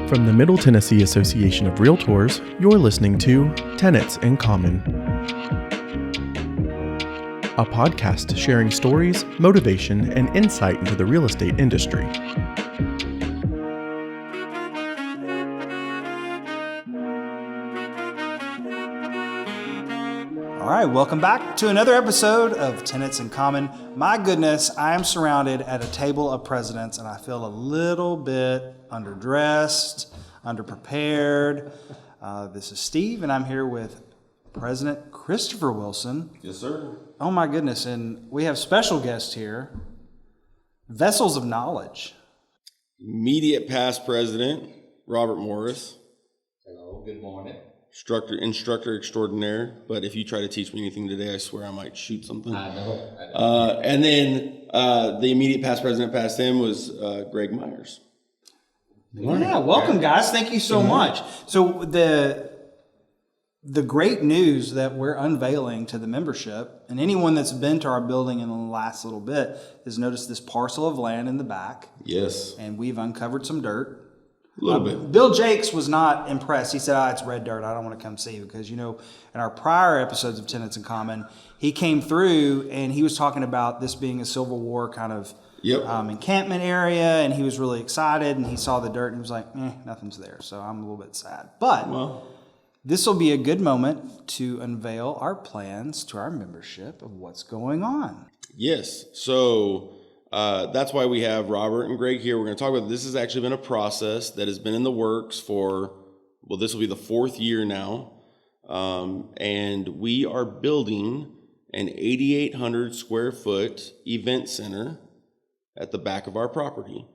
From the Middle Tennessee Association of Realtors, you're listening to Tenets in Common, a podcast sharing stories, motivation, and insight into the real estate industry. All right, welcome back to another episode of Tenets in Common. My goodness, I am surrounded at a table of presidents, and I feel a little bit underdressed, underprepared. This is Steve, and I'm here with President Christopher Wilson. Yes, sir. Oh my goodness, and we have special guests here, vessels of knowledge. Immediate past president, Robert Morris. Hello, good morning. Instructor extraordinaire, but if you try to teach me anything today, I swear I might shoot something. I know. And then the immediate past president past him was Greg Myers. Yeah, welcome guys. Thank you so much. So the great news that we're unveiling to the membership, and anyone that's been to our building in the last little bit, has noticed this parcel of land in the back. Yes. And we've uncovered some dirt. A little bit. Bill Jakes was not impressed. He said, it's red dirt. I don't want to come see you. Because, in our prior episodes of Tenets in Common, he came through and he was talking about this being a Civil War kind of encampment area. And he was really excited. And he saw the dirt and he was like, nothing's there. So I'm a little bit sad. But this will be a good moment to unveil our plans to our membership of what's going on. Yes. So that's why we have Robert and Greg here. We're going to talk about this. Has actually been a process that has been in the works for, this will be the fourth year now. And we are building an 8,800 square foot event center at the back of our property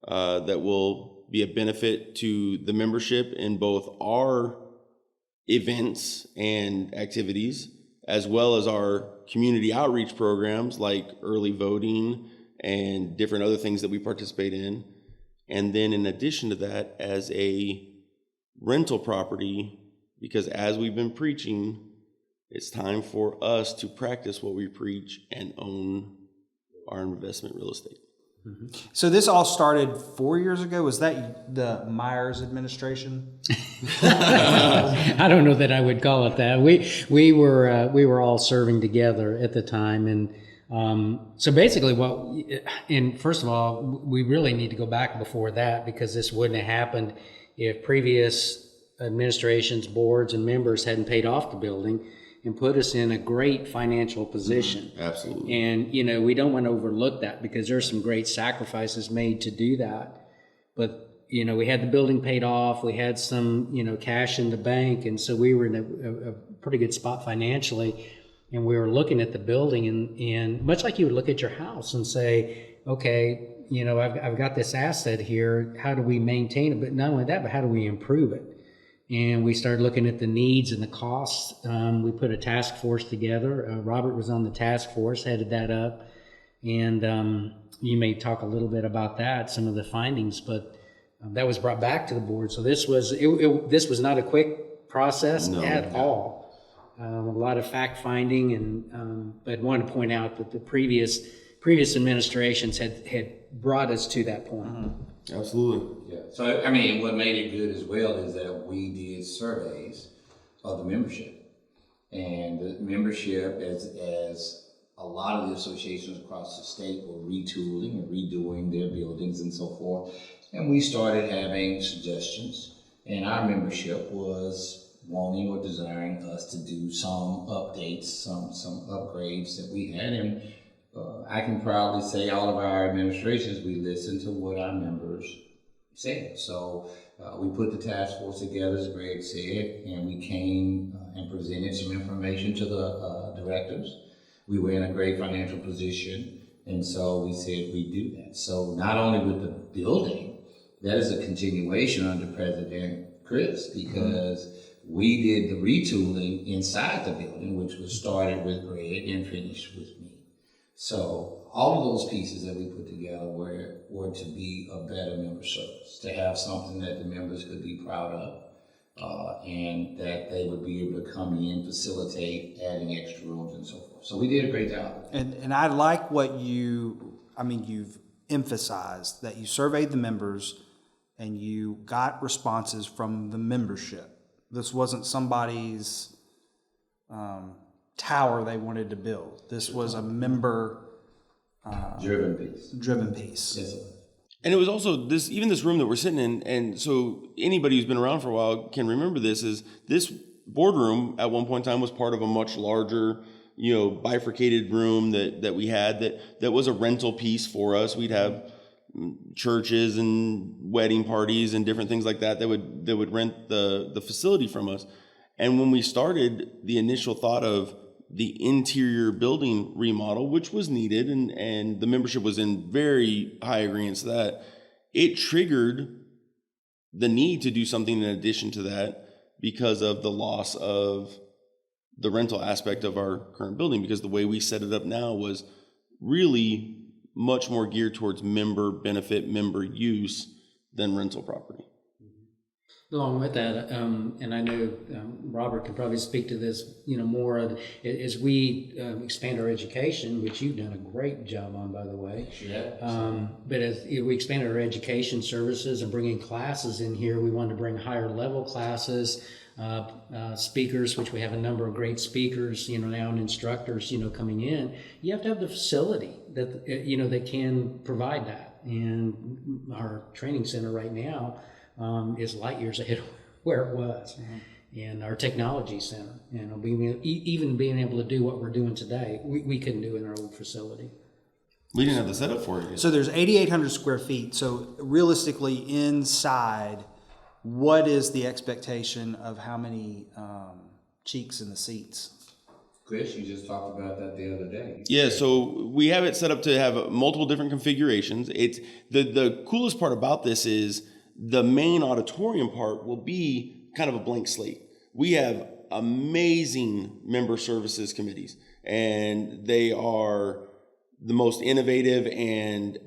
that will be a benefit to the membership in both our events and activities, as well as our community outreach programs like early voting and different other things that we participate in. And then in addition to that, as a rental property, because as we've been preaching, it's time for us to practice what we preach and own our investment real estate. Mm-hmm. So this all started 4 years ago. Was that the Myers administration? I don't know that I would call it that. We were all serving together at the time, and so basically, first of all, we really need to go back before that, because this wouldn't have happened if previous administrations, boards, and members hadn't paid off the building and put us in a great financial position. Absolutely. And, we don't want to overlook that, because there's some great sacrifices made to do that. But, we had the building paid off, we had some, cash in the bank, and so we were in a pretty good spot financially. And we were looking at the building, and much like you would look at your house and say, okay, I've got this asset here, how do we maintain it? But not only that, but how do we improve it? And we started looking at the needs and the costs. We put a task force together. Robert was on the task force, headed that up. And you may talk a little bit about that, some of the findings, but that was brought back to the board. So this was not a quick process at all. A lot of fact finding, and but I wanted to point out that the previous administrations had brought us to that point. Mm-hmm. Absolutely. Yeah. So what made it good as well is that we did surveys of the membership, and the membership, as a lot of the associations across the state were retooling and redoing their buildings and so forth, and we started having suggestions, and our membership was wanting or desiring us to do some updates, some upgrades that we had. And I can proudly say all of our administrations, we listened to what our members said. So we put the task force together, as Greg said, and we came and presented some information to the directors. We were in a great financial position, and so we said we'd do that. So not only with the building, that is a continuation under President Chris, because we did the retooling inside the building, which was started with Greg and finished with me. So all of those pieces that we put together were to be a better member service, to have something that the members could be proud of, and that they would be able to come in, facilitate adding extra rooms and so forth. So we did a great job. And I like what you've emphasized that you surveyed the members and you got responses from the membership. This wasn't somebody's tower they wanted to build. This was a member driven piece. Yes, sir. And it was also this room that we're sitting in, and so anybody who's been around for a while can remember this boardroom at one point in time was part of a much larger, bifurcated room that we had that was a rental piece for us. We'd have churches and wedding parties and different things like that would rent the facility from us. And when we started the initial thought of the interior building remodel, which was needed, and the membership was in very high agreement to that, it triggered the need to do something in addition to that because of the loss of the rental aspect of our current building, because the way we set it up now was really much more geared towards member benefit, member use than rental property. Along with that, and I know Robert can probably speak to this, more as we expand our education, which you've done a great job on, by the way. Yeah. But as we expanded our education services and bringing classes in here, we wanted to bring higher level classes, speakers, which we have a number of great speakers, now, and instructors, coming in. You have to have the facility that that can provide that, and our training center right now is light years ahead of where it was. And our technology center, even being able to do what we're doing today, we couldn't do in our old facility. We didn't have the setup for it yet. So there's 8,800 square feet. So realistically, inside, what is the expectation of how many cheeks in the seats? Chris, you just talked about that the other day. Yeah, so we have it set up to have multiple different configurations. It's the coolest part about this is the main auditorium part will be kind of a blank slate. We have amazing member services committees, and they are the most innovative and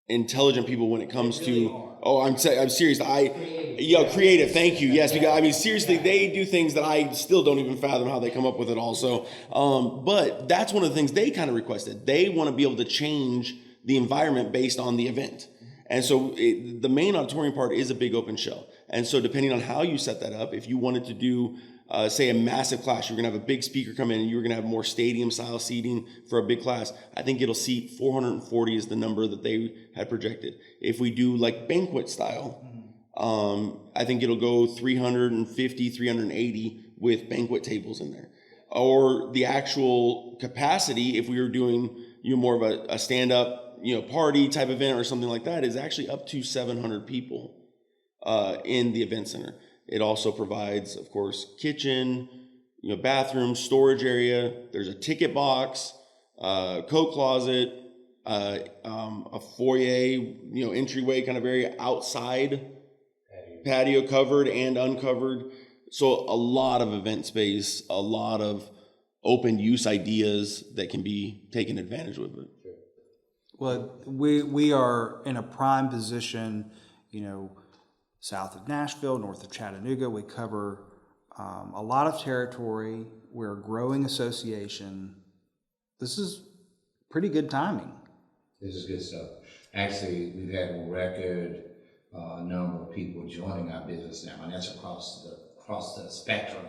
intelligent people when it comes to. Oh, I'm serious. Creative. Thank you. Yes, because seriously, they do things that I still don't even fathom how they come up with it all. So, but that's one of the things they kind of requested. They want to be able to change the environment based on the event. And so the main auditorium part is a big open shell. And so depending on how you set that up, if you wanted to do, say, a massive class, you're going to have a big speaker come in and you're going to have more stadium-style seating for a big class, I think it'll seat 440 is the number that they had projected. If we do like banquet style, I think it'll go 350, 380 with banquet tables in there. Or the actual capacity, if we were doing more of a stand-up party type event or something like that, is actually up to 700 people in the event center. It also provides, of course, kitchen, bathroom, storage area. There's a ticket box, coat closet, a foyer, entryway kind of area outside, patio covered and uncovered. So a lot of event space, a lot of open use ideas that can be taken advantage of. Well, we are in a prime position, south of Nashville, north of Chattanooga. We cover a lot of territory. We're a growing association. This is pretty good timing. This is good stuff. Actually, we've had a record number of people joining our business now, and that's across the spectrum.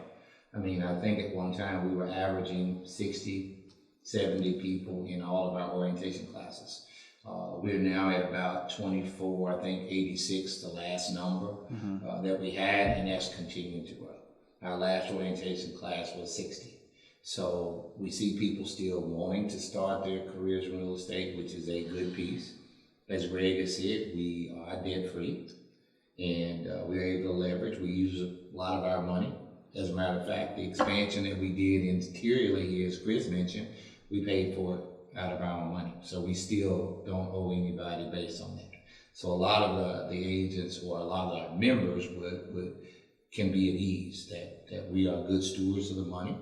I think at one time we were averaging 60, 70 people in all of our orientation classes. We're now at about 24, I think 86, the last number that we had, and that's continuing to grow. Our last orientation class was 60. So we see people still wanting to start their careers in real estate, which is a good piece. As Greg has said, we are debt free, and we're able to leverage. We use a lot of our money. As a matter of fact, the expansion that we did interiorly, as Chris mentioned, we paid for it out of our own money. So we still don't owe anybody based on that. So a lot of the agents or a lot of our members can be at ease that we are good stewards of the money,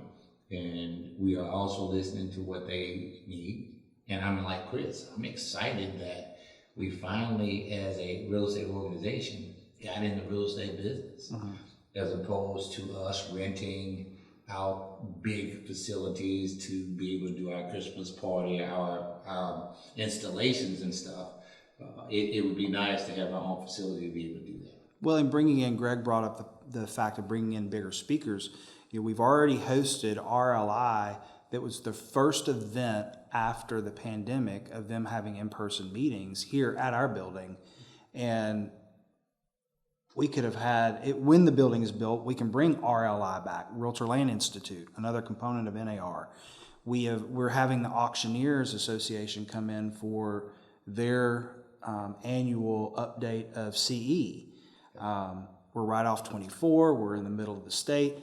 and we are also listening to what they need. And I'm like Chris, I'm excited that we finally, as a real estate organization, got in the real estate business, as opposed to us renting out big facilities to be able to do our Christmas party, our installations and stuff. It would be nice to have our own facility to be able to do that. Well, and bringing in, Greg brought up the fact of bringing in bigger speakers. We've already hosted RLI. That was the first event after the pandemic of them having in-person meetings here at our building. And we could have had it when the building is built. We can bring RLI back, Realtor Land Institute, another component of NAR. We're having the Auctioneers Association come in for their annual update of CE. We're right off 24. We're in the middle of the state.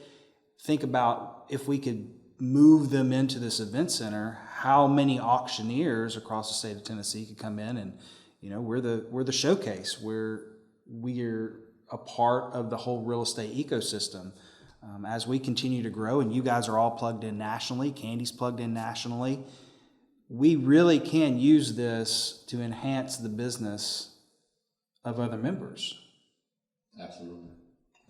Think about if we could move them into this event center, how many auctioneers across the state of Tennessee could come in, and we're the showcase. We're a part of the whole real estate ecosystem as we continue to grow, and you guys are all plugged in nationally. Candy's plugged in nationally. We really can use this to enhance the business of other members. Absolutely.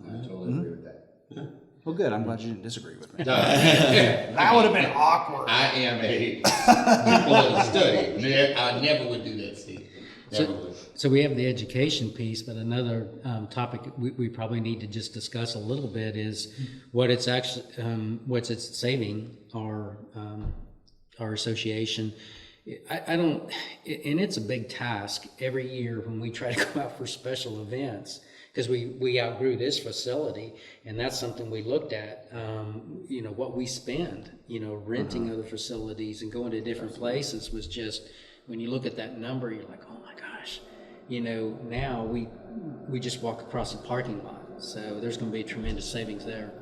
I totally agree with that. Yeah. Well, good. I'm glad you didn't disagree with me. That would have been awkward. I am a people of the study. I never would do that, Steve. Never would. So we have the education piece, but another topic we probably need to just discuss a little bit is what it's actually, what's it's saving our association. I don't, and it's a big task every year when we try to go out for special events, because we outgrew this facility, and that's something we looked at, what we spend, renting other facilities and going to different places was just, when you look at that number, you're like, oh my gosh, now we just walk across the parking lot. So there's going to be tremendous savings there.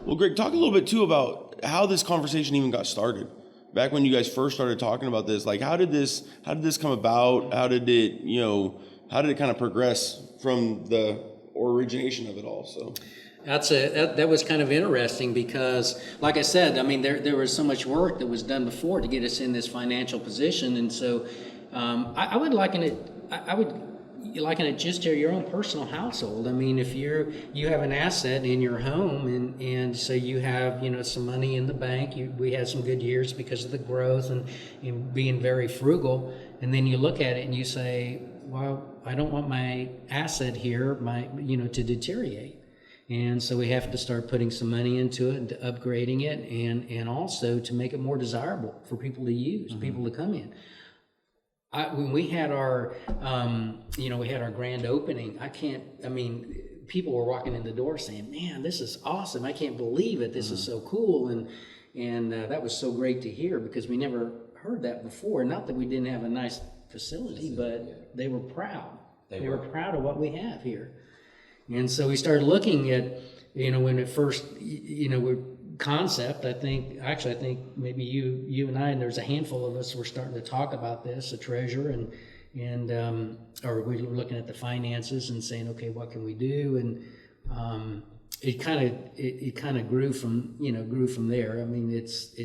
Well, Greg, talk a little bit too about how this conversation even got started. Back when you guys first started talking about this, like how did this come about? How did it kind of progress from the origination of it all? So that was kind of interesting because, like I said, I mean there was so much work that was done before to get us in this financial position, and so I would liken it just to your own personal household. I mean, if you have an asset in your home, and so you have some money in the bank. We had some good years because of the growth and being very frugal, and then you look at it and you say, well, I don't want my asset here, to deteriorate. And so we have to start putting some money into it and to upgrading it, and also to make it more desirable for people to use, people to come in. When we had our, grand opening, people were walking in the door saying, man, this is awesome. I can't believe it. This is so cool. And that was so great to hear, because we never heard that before. Not that we didn't have a nice facility, but they were proud. They were proud of what we have here. And so we started looking at, when it first, concept, I think maybe you and I, and there's a handful of us, were starting to talk about this, the treasurer, and or we were looking at the finances and saying, okay, what can we do? And it kind of grew from there. I mean, it's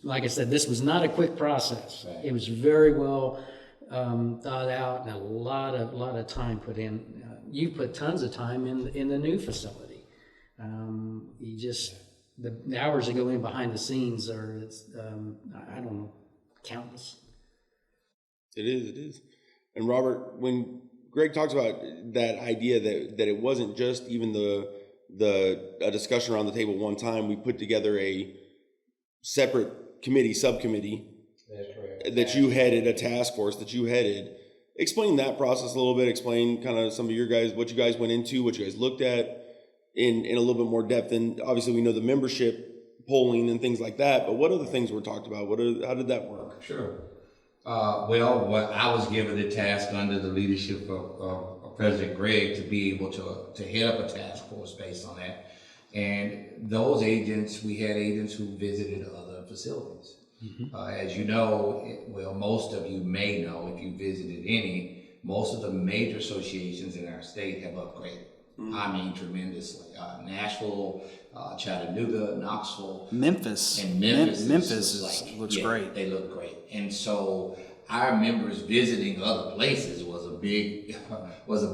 like I said, this was not a quick process. Right. It was very well thought out, and a lot of time put in. You put tons of time in the new facility. The hours that go in behind the scenes are, I don't know, countless. It is. And Robert, when Greg talks about that idea that it wasn't just even a discussion around the table one time, we put together a separate subcommittee. That's correct. That you headed, a task force that you headed. Explain that process a little bit. Explain kind of some of what you guys went into, what you guys looked at in a little bit more depth. And obviously we know the membership polling and things like that, but what other things were talked about? How did that work? Sure. What I was given the task under the leadership of President Greg to be able to head up a task force based on that. And those agents, we had agents who visited other facilities. Mm-hmm. As you know, most of you may know if you visited any, most of the major associations in our state have upgraded. Mm-hmm. I mean, tremendously. Nashville, Chattanooga, Knoxville, Memphis. And Memphis looks great. They look great. And so our members visiting other places was a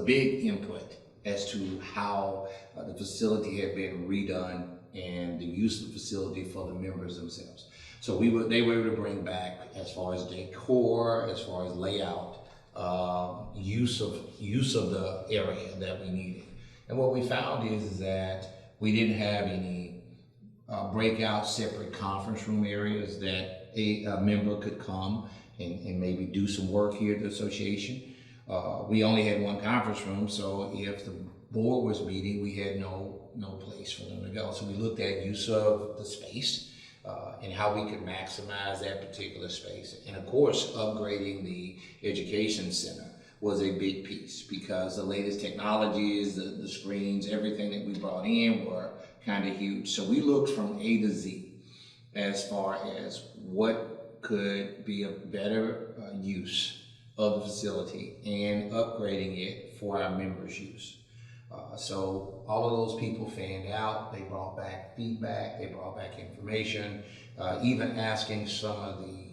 big input as to how the facility had been redone and the use of the facility for the members themselves. So they were able to bring back, as far as decor, as far as layout, use of the area that we needed. And what we found is that we didn't have any breakout separate conference room areas that a member could come and maybe do some work here at the association. We only had one conference room, so if the board was meeting, we had no place for them to go. So we looked at use of the space and how we could maximize that particular space. And of course, upgrading the education center was a big piece, because the latest technologies, the screens, everything that we brought in were kind of huge. So we looked from A to Z as far as what could be a better use of the facility and upgrading it for our members' use. So all of those people fanned out. They brought back feedback, they brought back information, even asking some of the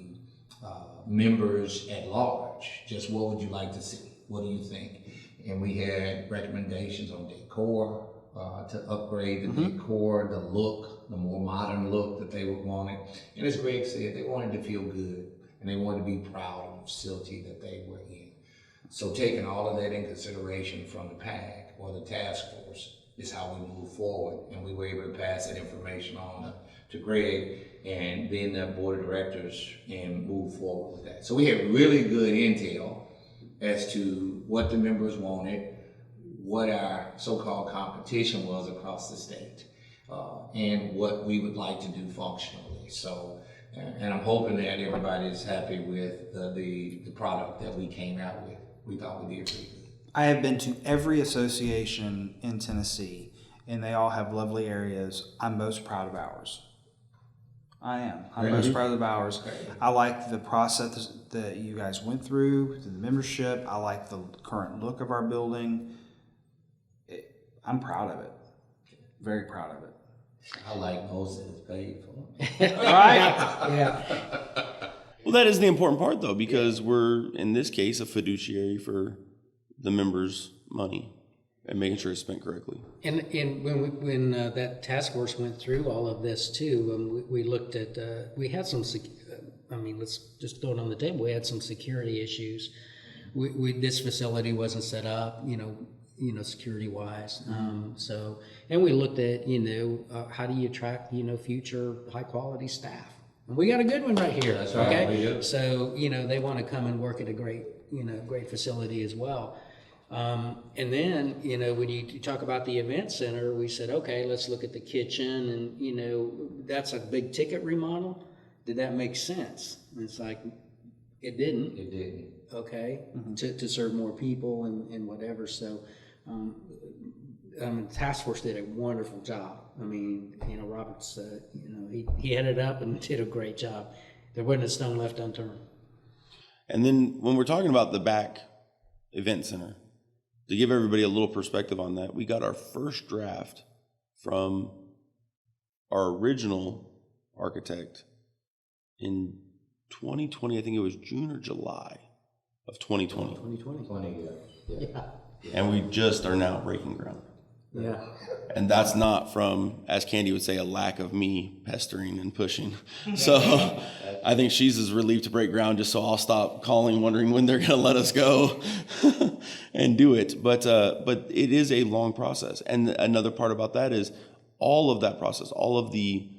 members at large, just what would you like to see? What do you think? And we had recommendations on decor, to upgrade the decor, the look, the more modern look that they would want it. And as Greg said, they wanted to feel good and they wanted to be proud of the facility that they were in. So taking all of that in consideration from the PAC or the task force is how we move forward. And we were able to pass that information on to Greg and then the board of directors and move forward with that. So we had really good intel as to what the members wanted, what our so-called competition was across the state, and what we would like to do functionally. So, and I'm hoping that everybody is happy with the product that we came out with. We thought we did pretty good. I have been to every association in Tennessee, and they all have lovely areas. I'm most proud of ours. I am. I'm most proud of ours. I like the process that you guys went through, the membership. I like the current look of our building. I'm proud of it. Very proud of it. I like most that it's paid for. All right. Yeah. Well, that is the important part, though, because we're, in this case, a fiduciary for the members' money and making sure it's spent correctly. And when that task force went through all of this too, we looked at, we had some, let's just throw it on the table. We had some security issues. This facility wasn't set up, security wise. So, and we looked at, how do you attract, future high quality staff? And we got a good one right here. That's right. Okay. We do. So, they want to come and work at a great facility as well. And then, when you talk about the event center, we said, okay, let's look at the kitchen, and, that's a big ticket remodel. Did that make sense? And it's like, it didn't. It didn't. Okay, to serve more people and whatever. So, task force did a wonderful job. Robert's, he headed up and did a great job. There wasn't a stone left unturned. And then when we're talking about the back event center, to give everybody a little perspective on that, we got our first draft from our original architect in 2020. I think it was June or July of 2020. 2020. Yeah. And we just are now breaking ground. Yeah. And that's not from, as Candy would say, a lack of me pestering and pushing. So I think she's as relieved to break ground just so I'll stop calling, wondering when they're going to let us go and do it. But it is a long process. And another part about that is all of that process, all of the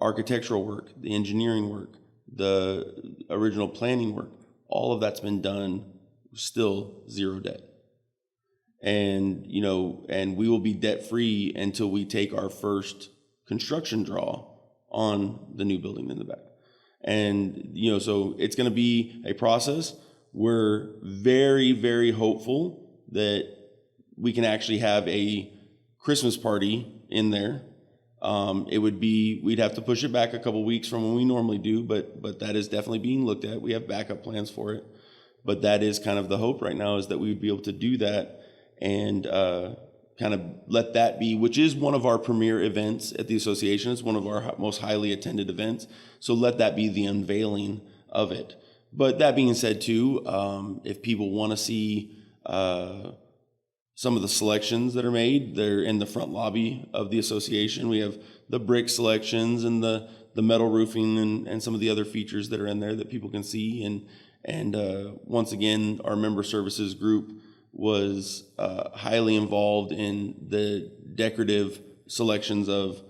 architectural work, the engineering work, the original planning work, all of that's been done, still zero debt. And, and we will be debt free until we take our first construction draw on the new building in the back. And, so it's going to be a process. We're very, very hopeful that we can actually have a Christmas party in there. We'd have to push it back a couple weeks from when we normally do, but that is definitely being looked at. We have backup plans for it. But that is kind of the hope right now, is that we would be able to do that and kind of let that be, which is one of our premier events at the association. It's one of our most highly attended events. So let that be the unveiling of it. But that being said, too, if people want to see some of the selections that are made, they're in the front lobby of the association. We have the brick selections and the metal roofing and some of the other features that are in there that people can see. And once again, our member services group was highly involved in the decorative selections of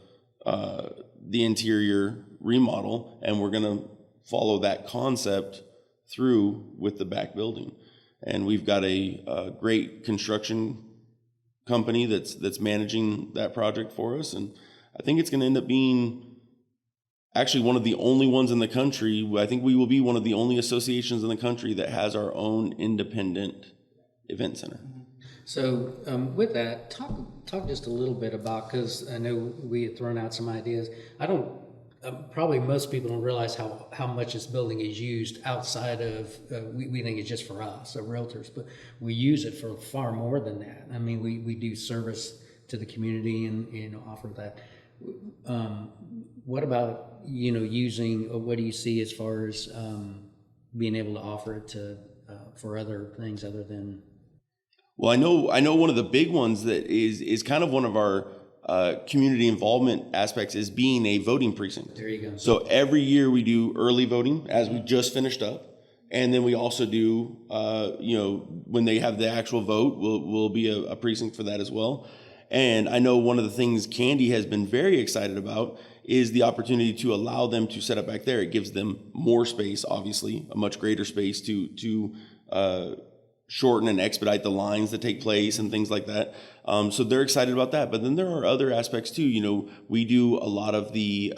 the interior remodel, and we're going to follow that concept through with the back building. And we've got a great construction company that's managing that project for us, and I think it's going to end up being actually one of the only ones in the country. I think we will be one of the only associations in the country that has our own independent event center. So with that, talk just a little bit about, because I know we had thrown out some ideas. I don't, probably most people don't realize how much this building is used outside of, we think it's just for us, Realtors, but we use it for far more than that. I mean, we do service to the community and offer that. What about, using, what do you see as far as being able to offer it to for other things other than? Well, I know one of the big ones that is kind of one of our community involvement aspects is being a voting precinct. There you go. So every year we do early voting, as we just finished up, and then we also do, when they have the actual vote, we'll be a precinct for that as well. And I know one of the things Candy has been very excited about is the opportunity to allow them to set up back there. It gives them more space, obviously, a much greater space to shorten and expedite the lines that take place and things like that. So they're excited about that. But then there are other aspects too. We do a lot of the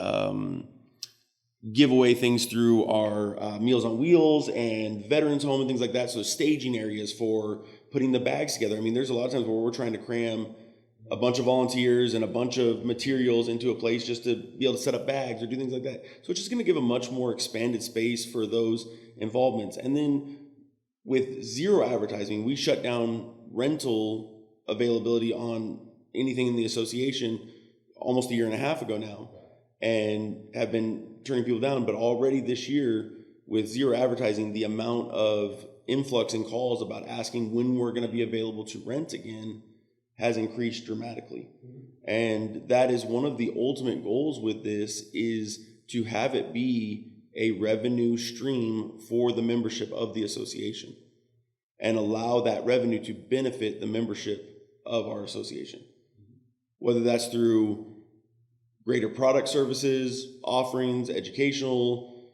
giveaway things through our Meals on Wheels and Veterans Home and things like that. So staging areas for putting the bags together. I mean, there's a lot of times where we're trying to cram a bunch of volunteers and a bunch of materials into a place just to be able to set up bags or do things like that. So it's just going to give a much more expanded space for those involvements. And then with zero advertising, we shut down rental availability on anything in the association almost a year and a half ago now, and have been turning people down. But already this year, with zero advertising, the amount of influx and calls about asking when we're going to be available to rent again has increased dramatically. And that is one of the ultimate goals with this, is to have it be a revenue stream for the membership of the association and allow that revenue to benefit the membership of our association, whether that's through greater product services, offerings, educational,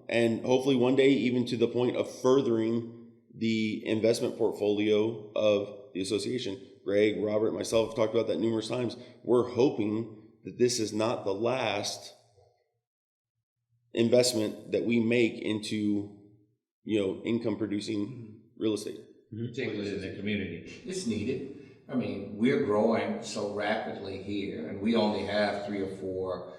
and hopefully one day even to the point of furthering the investment portfolio of the association. Greg, Robert, myself have talked about that numerous times. We're hoping that this is not the last investment that we make into, income producing real estate. Particularly in the community. It's needed. I mean, we're growing so rapidly here, and we only have 3 or 4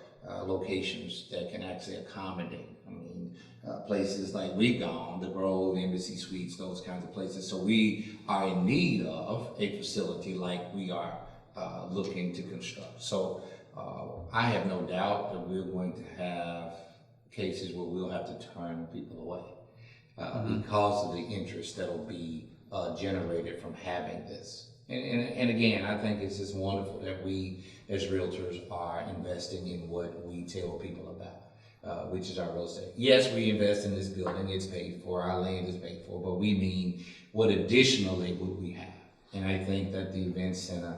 locations that can actually accommodate. I mean, places like we've gone, the Grove, Embassy Suites, those kinds of places. So we are in need of a facility like we are looking to construct. So I have no doubt that we're going to have cases where we'll have to turn people away because of the interest that will be generated from having this. And again, I think it's just wonderful that we as realtors are investing in what we tell people about, which is our real estate. Yes, we invest in this building, it's paid for, our land is paid for, but we mean what additionally would we have? And I think that the event center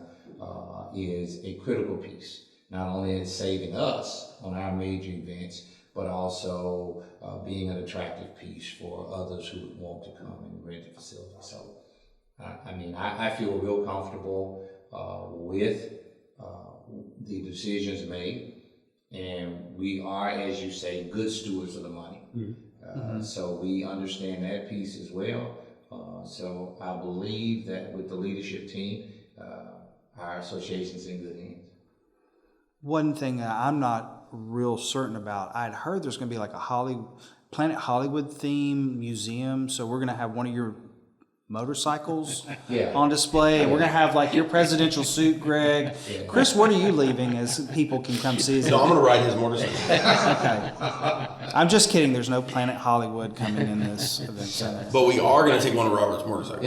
is a critical piece, not only in saving us on our major events, but also being an attractive piece for others who would want to come and rent a facility. So, I feel real comfortable with the decisions made, and we are, as you say, good stewards of the money. So we understand that piece as well. So I believe that with the leadership team, our association's in good hands. One thing that I'm not real certain about, I'd heard there's going to be like a Planet Hollywood theme museum. So we're going to have one of your motorcycles on display. We're going to have like your presidential suit, Greg. Chris, what are you leaving as people can come see? No, I'm going to ride his motorcycle. Okay. I'm just kidding. There's no Planet Hollywood coming in this event center. But we are going to take one of Robert's motorcycles.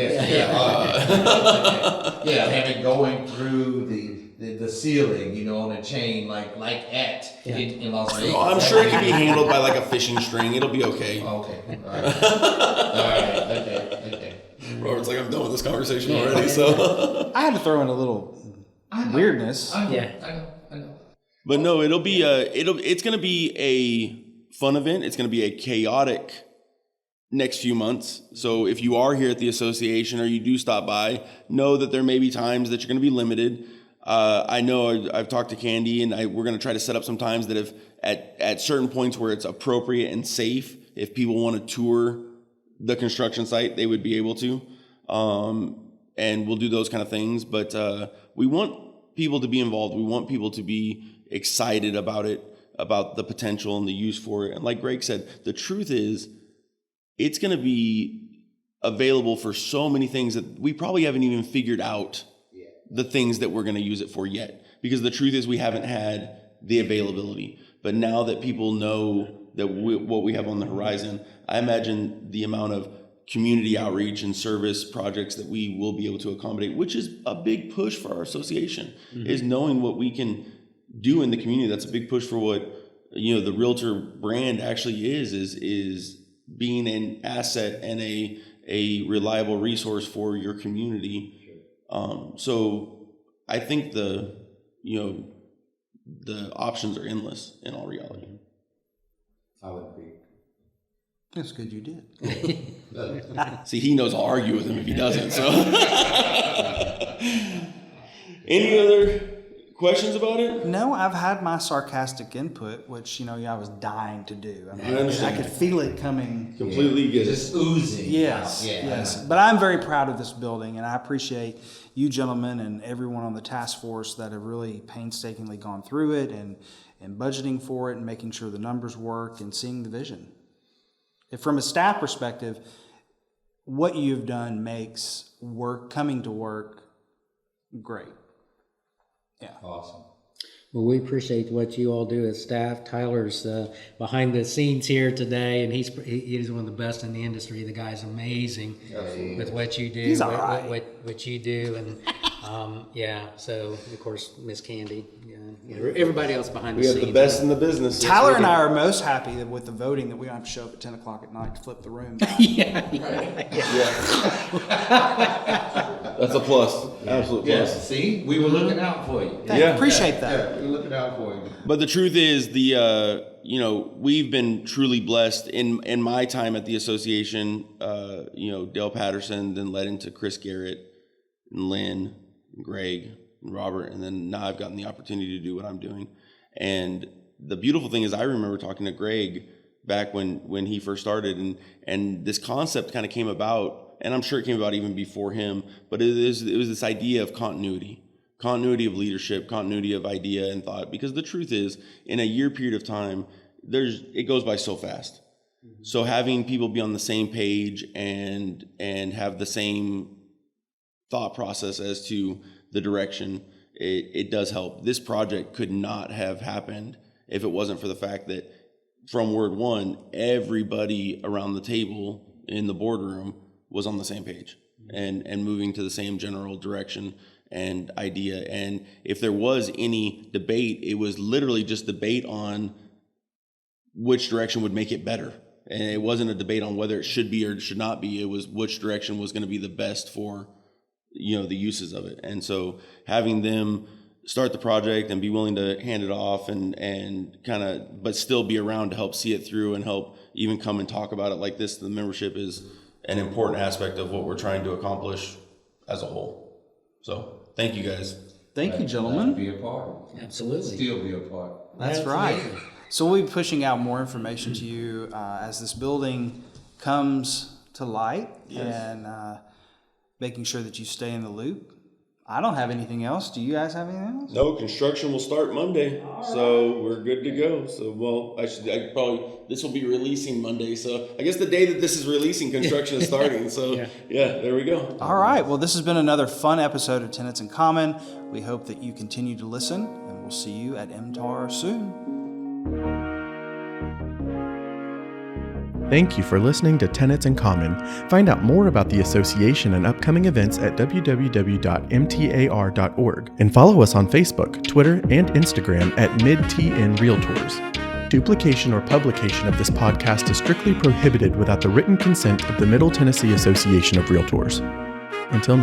And going through the the ceiling, you know, on a chain, like in Las Vegas. Oh, I'm sure it can be handled by like a fishing string. It'll be okay. Okay. All right. All right. Okay. Robert's like, I'm done with this conversation already. So I had to throw in a little weirdness. I know. Yeah. I know. But no, it's going to be a fun event. It's going to be a chaotic next few months. So if you are here at the association or you do stop by, know that there may be times that you're going to be limited. I know I've talked to Candy, and we're going to try to set up some times that if at certain points where it's appropriate and safe, if people want to tour the construction site, they would be able to. And we'll do those kind of things. But we want people to be involved. We want people to be excited about it, about the potential and the use for it. And like Greg said, the truth is it's going to be available for so many things that we probably haven't even figured out the things that we're going to use it for yet. Because the truth is we haven't had the availability. But now that people know that what we have on the horizon, I imagine the amount of community outreach and service projects that we will be able to accommodate, which is a big push for our association, is knowing what we can do in the community. That's a big push for what, you know, the Realtor brand actually is being an asset and a reliable resource for your community. So I think the options are endless in all reality. I would agree. That's good you did. See, he knows I'll argue with him if he doesn't. So, any other questions about it? No, I've had my sarcastic input, which, I was dying to do. I mean, I understand. I could feel it coming. Completely get it. Just oozing. Yes, out. Yeah. yes. But I'm very proud of this building, and I appreciate you gentlemen and everyone on the task force that have really painstakingly gone through it and budgeting for it and making sure the numbers work and seeing the vision. From a staff perspective, what you've done makes coming to work great. Yeah. Awesome. Well, we appreciate what you all do as staff. Tyler's behind the scenes here today, and he's one of the best in the industry. The guy's amazing with what you do. He's all right. What you do, and So of course, Miss Candy, everybody else behind the We scenes. have the best in the business. Tyler and I are most happy with the voting that we don't have to show up at 10 o'clock at night to flip the room. That's a plus. Absolute plus. Yes. See, we were looking out for you. Appreciate that. Yeah, we were looking out for you. But the truth is, we've been truly blessed in my time at the association. Dale Patterson then led into Chris Garrett and Lynn and Greg and Robert, and then now I've gotten the opportunity to do what I'm doing. And the beautiful thing is, I remember talking to Greg back when he first started, and this concept kind of came about. And I'm sure it came about even before him, but it was this idea of continuity of leadership, continuity of idea and thought. Because the truth is, in a year period of time, it goes by so fast. Mm-hmm. So having people be on the same page and have the same thought process as to the direction, it does help. This project could not have happened if it wasn't for the fact that from word one, everybody around the table in the boardroom was on the same page and moving to the same general direction and idea. And if there was any debate, it was literally just debate on which direction would make it better. And it wasn't a debate on whether it should be or should not be. It was which direction was going to be the best for, the uses of it. And so having them start the project and be willing to hand it off and kind of, but still be around to help see it through and help even come and talk about it like this, the membership is an important aspect of what we're trying to accomplish as a whole. So thank you guys. Thank you, Glad gentlemen. to be a part. Absolutely. Still be a part. That's right. So we'll be pushing out more information to you as this building comes to light and making sure that you stay in the loop. I don't have anything else. Do you guys have anything else? No, construction will start Monday, so we're good to go. So, this will be releasing Monday. So I guess the day that this is releasing, construction is starting. So yeah, there we go. All right. Well, this has been another fun episode of Tenets in Common. We hope that you continue to listen, and we'll see you at MTAR soon. Thank you for listening to Tenets in Common. Find out more about the association and upcoming events at www.mtar.org and follow us on Facebook, Twitter, and Instagram at MidTN Realtors. Duplication or publication of this podcast is strictly prohibited without the written consent of the Middle Tennessee Association of Realtors. Until